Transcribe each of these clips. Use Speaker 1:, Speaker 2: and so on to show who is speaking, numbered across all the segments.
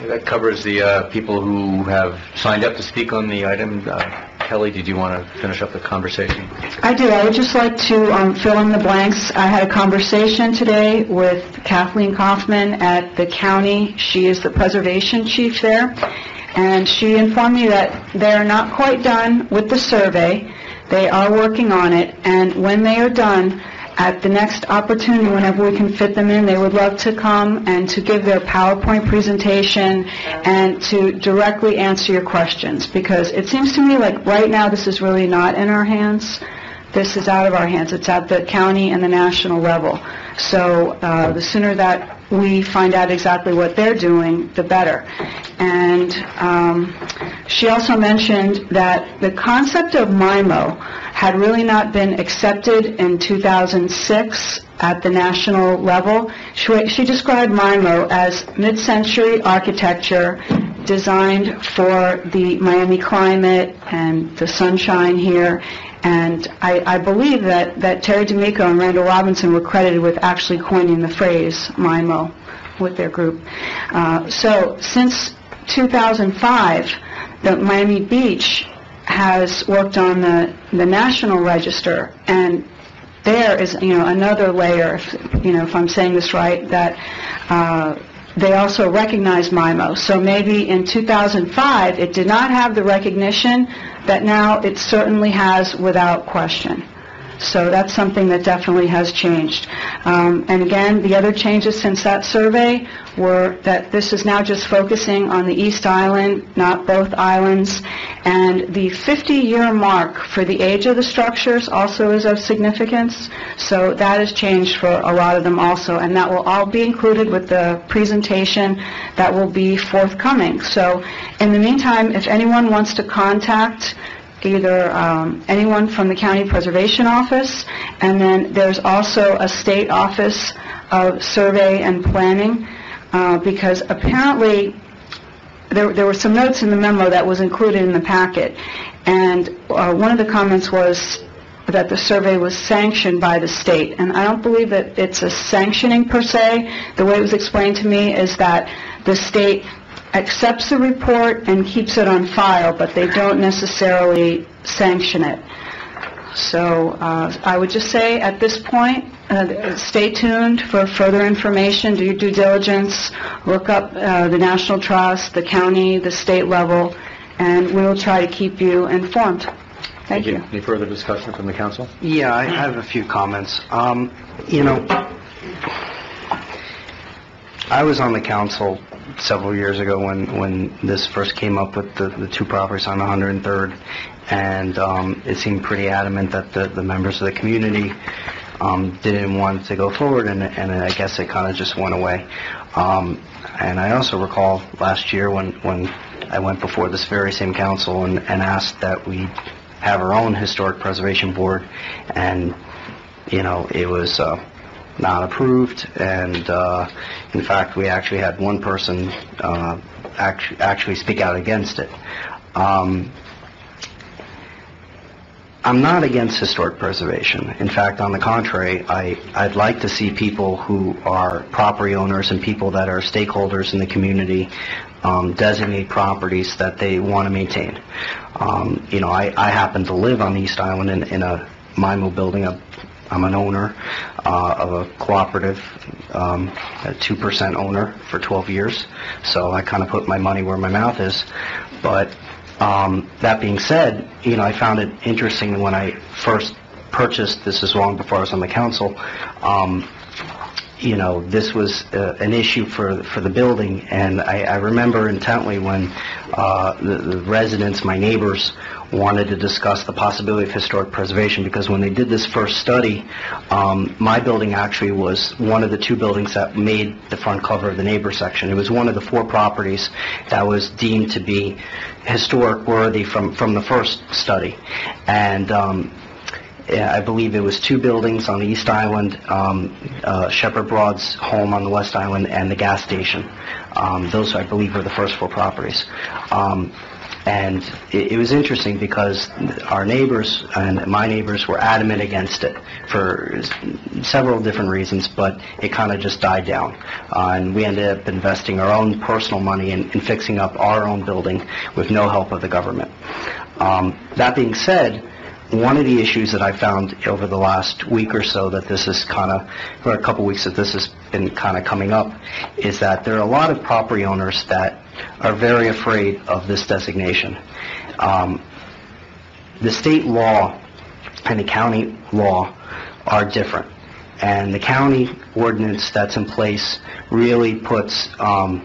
Speaker 1: That covers the people who have signed up to speak on the item. Kelly, did you want to finish up the conversation?
Speaker 2: I do. I would just like to fill in the blanks. I had a conversation today with Kathleen Kaufman at the county. She is the preservation chief there, and she informed me that they're not quite done with the survey. They are working on it, and when they are done, at the next opportunity, whenever we can fit them in, they would love to come and to give their PowerPoint presentation and to directly answer your questions, because it seems to me like right now this is really not in our hands. This is out of our hands. It's at the county and the national level. So the sooner that we find out exactly what they're doing, the better. And she also mentioned that the concept of MIMO had really not been accepted in 2006 at the national level. She described MIMO as mid-century architecture designed for the Miami climate and the sunshine here. And I believe that Terry D'Amico and Randall Robinson were credited with actually coining the phrase MIMO with their group. So since 2005, the Miami Beach has worked on the national register, and there is, another layer, if I'm saying this right, that they also recognize MIMO. So maybe in 2005 it did not have the recognition that now it certainly has without question. So that's something that definitely has changed. And again, the other changes since that survey were that this is now just focusing on the East Island, not both islands. And the 50-year mark for the age of the structures also is of significance. So that has changed for a lot of them also. And that will all be included with the presentation that will be forthcoming. So in the meantime, if anyone wants to contact either anyone from the County Preservation Office, and then there's also a state office of survey and planning, because apparently there were some notes in the memo that was included in the packet, and one of the comments was that the survey was sanctioned by the state, and I don't believe that it's a sanctioning per se. The way it was explained to me is that the state accepts the report and keeps it on file, but they don't necessarily sanction it. So I would just say at this point, stay tuned for further information, do your due diligence, look up the National Trust, the county, the state level, and we'll try to keep you informed. Thank you.
Speaker 1: Any further discussion from the council?
Speaker 3: Yeah, I have a few comments. I was on the council several years ago when this first came up with the two properties on 103rd, and it seemed pretty adamant that the members of the community didn't want to go forward, and I guess it kind of just went away. And I also recall last year when I went before this very same council and asked that we have our own historic preservation board, and it was not approved, and in fact we actually had one person actually speak out against it. I'm not against historic preservation. In fact, on the contrary, I'd like to see people who are property owners and people that are stakeholders in the community designate properties that they want to maintain. I happen to live on the East Island in a MIMO building. I'm an owner of a cooperative, a 2% owner for 12 years, so I kind of put my money where my mouth is. But that being said, I found it interesting when I first purchased, this is long before I was on the council, this was an issue for the building, and I remember intently when the residents, my neighbors, wanted to discuss the possibility of historic preservation, because when they did this first study, my building actually was one of the two buildings that made the front cover of the neighbor section. It was one of the 4 properties that was deemed to be historic worthy from the first study. And I believe it was 2 buildings on the East Island, Shepherd Broad's home on the West Island, and the gas station. Those, I believe, were the first 4 properties. And it was interesting because our neighbors and my neighbors were adamant against it for several different reasons, but it kind of just died down. And we ended up investing our own personal money in fixing up our own building with no help of the government. That being said, one of the issues that I found over the last week or so that this is kind of, for a couple weeks that this has been kind of coming up, is that there are a lot of property owners that are very afraid of this designation. The state law and the county law are different. And the county ordinance that's in place really puts, I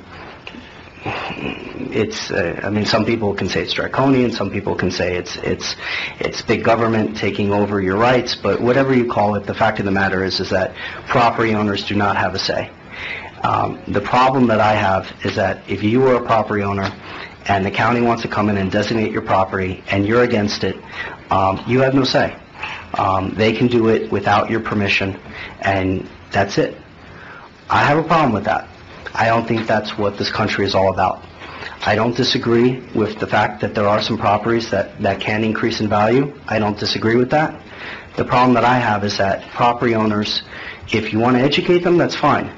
Speaker 3: mean, some people can say it's draconian, some people can say it's big government taking over your rights, but whatever you call it, the fact of the matter is that property owners do not have a say. The problem that I have is that if you are a property owner and the county wants to come in and designate your property and you're against it, you have no say. They can do it without your permission, and that's it. I have a problem with that. I don't think that's what this country is all about. I don't disagree with the fact that there are some properties that can increase in value. I don't disagree with that. The problem that I have is that property owners, if you want to educate them, that's fine.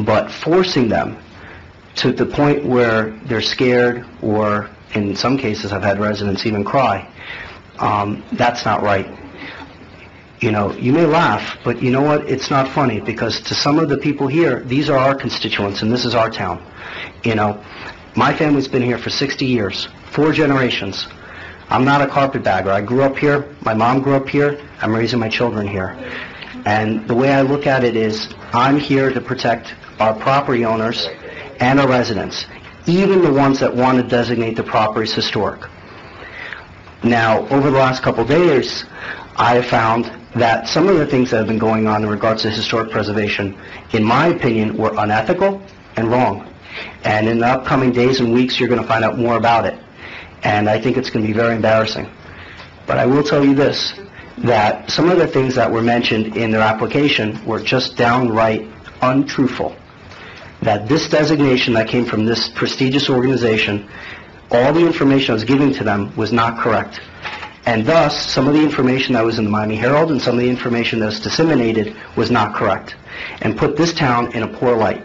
Speaker 3: But forcing them to the point where they're scared, or in some cases I've had residents even cry, that's not right. You know, you may laugh, but you know what? It's not funny, because to some of the people here, these are our constituents and this is our town. You know, my family's been here for 60 years, 4 generations. I'm not a carpetbagger. I grew up here. My mom grew up here. I'm raising my children here. And the way I look at it is, I'm here to protect our property owners and our residents, even the ones that want to designate the property as historic. Now, over the last couple of days, I have found that some of the things that have been going on in regards to historic preservation, in my opinion, were unethical and wrong. And in the upcoming days and weeks, you're going to find out more about it. And I think it's going to be very embarrassing. But I will tell you this, that some of the things that were mentioned in their application were just downright untruthful. That this designation that came from this prestigious organization, all the information I was giving to them was not correct. And thus, some of the information that was in the Miami Herald and some of the information that was disseminated was not correct, and put this town in a poor light.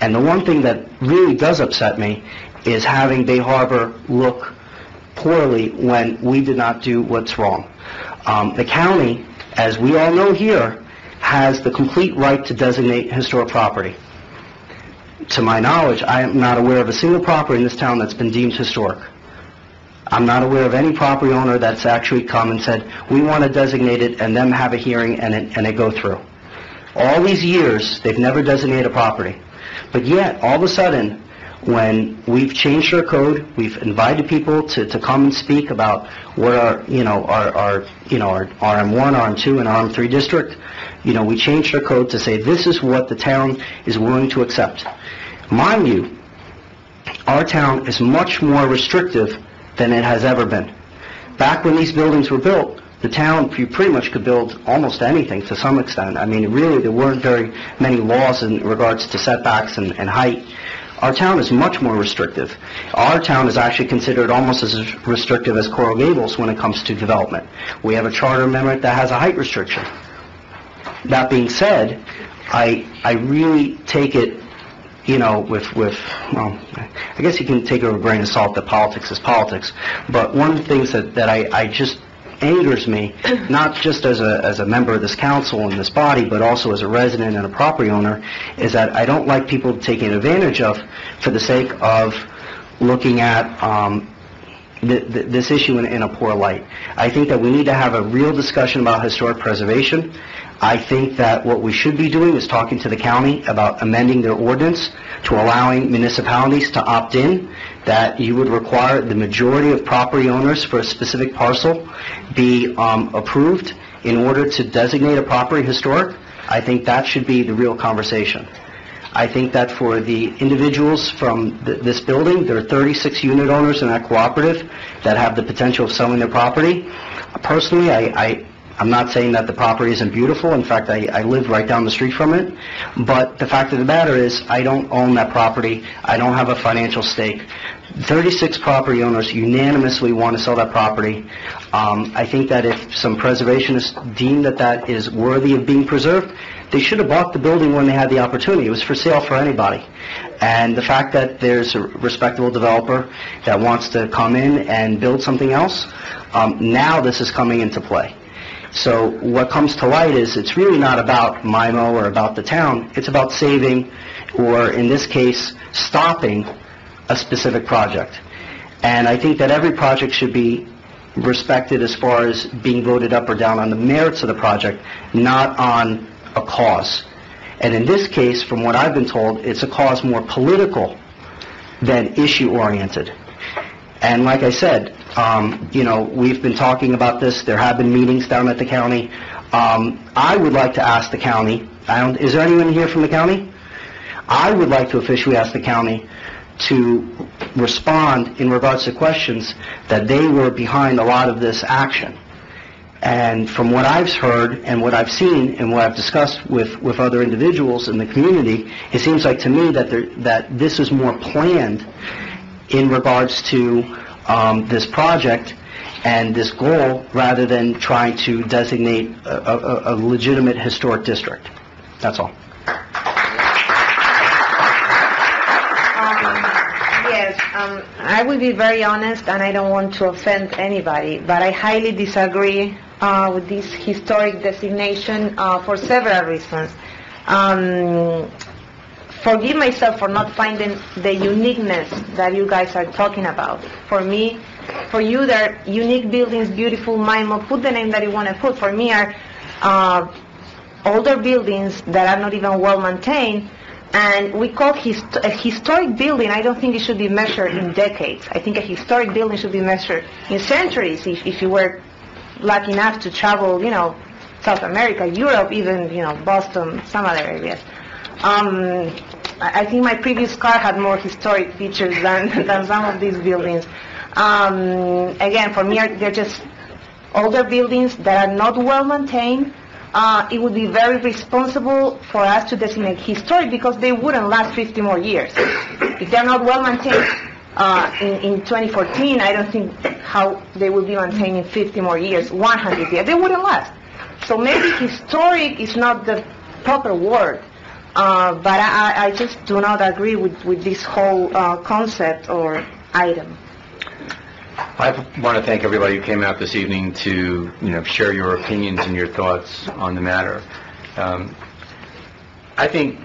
Speaker 3: And the one thing that really does upset me is having Bay Harbor look poorly when we did not do what's wrong. The county, as we all know here, has the complete right to designate historic property. To my knowledge, I am not aware of a single property in this town that's been deemed historic. I'm not aware of any property owner that's actually come and said, we want to designate it, and them have a hearing and it go through. All these years, they've never designated a property. But yet, all of a sudden, when we've changed our code, we've invited people to come and speak about what our RM1, RM2, and RM3 district, we changed our code to say this is what the town is willing to accept. Mind you, our town is much more restrictive than it has ever been. Back when these buildings were built, the town, you pretty much could build almost anything to some extent. I mean, really, there weren't very many laws in regards to setbacks and height. Our town is much more restrictive. Our town is actually considered almost as restrictive as Coral Gables when it comes to development. We have a charter amendment that has a height restriction. That being said, I really take it, well, I guess you can take it with a grain of salt that politics is politics, but one of the things that I just angers me, not just as a member of this council and this body, but also as a resident and a property owner, is that I don't like people taking advantage of for the sake of looking at this issue in a poor light. I think that we need to have a real discussion about historic preservation. I think that what we should be doing is talking to the county about amending their ordinance to allowing municipalities to opt in, that you would require the majority of property owners for a specific parcel be approved in order to designate a property historic. I think that should be the real conversation. I think that for the individuals from this building, there are 36 unit owners in that cooperative that have the potential of selling their property. Personally, I I'm not saying that the property isn't beautiful. In fact, I live right down the street from it. But the fact of the matter is, I don't own that property. I don't have a financial stake. 36 property owners unanimously want to sell that property. I think that if some preservationists deem that that is worthy of being preserved, they should have bought the building when they had the opportunity. It was for sale for anybody. And the fact that there's a respectable developer that wants to come in and build something else, now this is coming into play. So what comes to light is it's really not about MIMO or about the town. It's about saving, or in this case, stopping a specific project. And I think that every project should be respected as far as being voted up or down on the merits of the project, not on a cause. And in this case, from what I've been told, it's a cause more political than issue-oriented. And like I said, we've been talking about this. There have been meetings down at the county. I would like to ask the county, is there anyone here from the county? I would like to officially ask the county to respond in regards to questions that they were behind a lot of this action. And from what I've heard and what I've seen and what I've discussed with other individuals in the community, it seems like to me that this is more planned in regards to this project and this goal, rather than trying to designate a legitimate historic district. That's all.
Speaker 4: I will be very honest, and I don't want to offend anybody, but I highly disagree with this historic designation for several reasons. Forgive myself for not finding the uniqueness that you guys are talking about. For me, for you, they're unique buildings, beautiful, MIMO, put the name that you want to put. For me, are older buildings that are not even well maintained. And we call a historic building, I don't think it should be measured in decades. I think a historic building should be measured in centuries if you were lucky enough to travel, South America, Europe, even, Boston, some other areas. I think my previous car had more historic features than some of these buildings. Again, for me, they're just older buildings that are not well maintained. It would be very responsible for us to designate historic, because they wouldn't last 50 more years. If they're not well maintained in 2014, I don't think how they will be maintained in 50 more years, 100 years. They wouldn't last. So maybe historic is not the proper word, but I just do not agree with this whole concept or item.
Speaker 1: I want to thank everybody who came out this evening to, share your opinions and your thoughts on the matter. I think,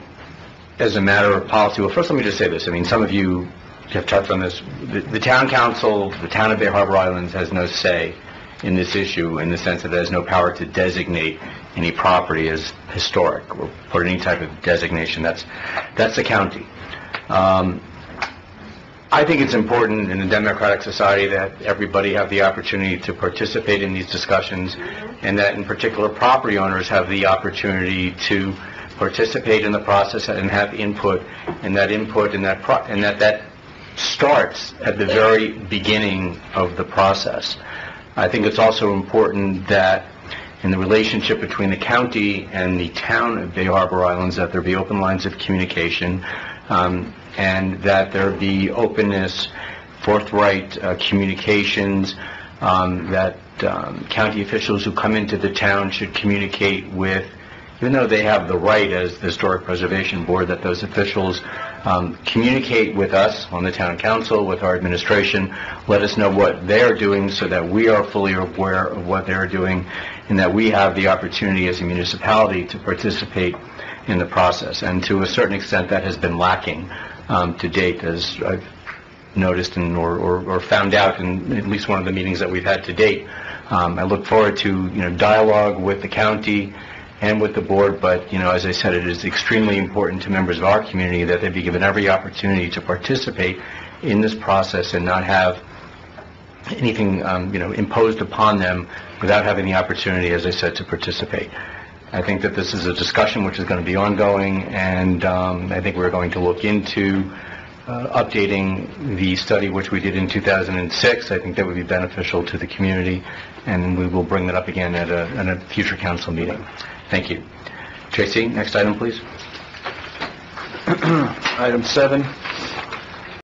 Speaker 1: as a matter of policy, well, first let me just say this. I mean, some of you have touched on this. The town council, the town of Bay Harbor Islands, has no say in this issue, in the sense that it has no power to designate any property as historic or put any type of designation. That's the county. I think it's important in a democratic society that everybody have the opportunity to participate in these discussions, and that in particular property owners have the opportunity to participate in the process and have input, and that starts at the very beginning of the process. I think it's also important that in the relationship between the county and the town of Bay Harbor Islands, that there be open lines of communication, and that there be openness, forthright communications, that county officials who come into the town should communicate with, even though they have the right as the Historic Preservation Board, that those officials communicate with us on the town council, with our administration, let us know what they're doing so that we are fully aware of what they're doing, and that we have the opportunity as a municipality to participate in the process. And to a certain extent that has been lacking to date, as I've noticed or found out in at least one of the meetings that we've had to date. I look forward to dialogue with the county and with the board, but as I said, it is extremely important to members of our community that they be given every opportunity to participate in this process and not have anything imposed upon them without having the opportunity, as I said, to participate. I think that this is a discussion which is going to be ongoing, and I think we're going to look into updating the study which we did in 2006. I think that would be beneficial to the community, and we will bring that up again at a future council meeting. Thank you. Tracy, next item, please.
Speaker 5: Item 7,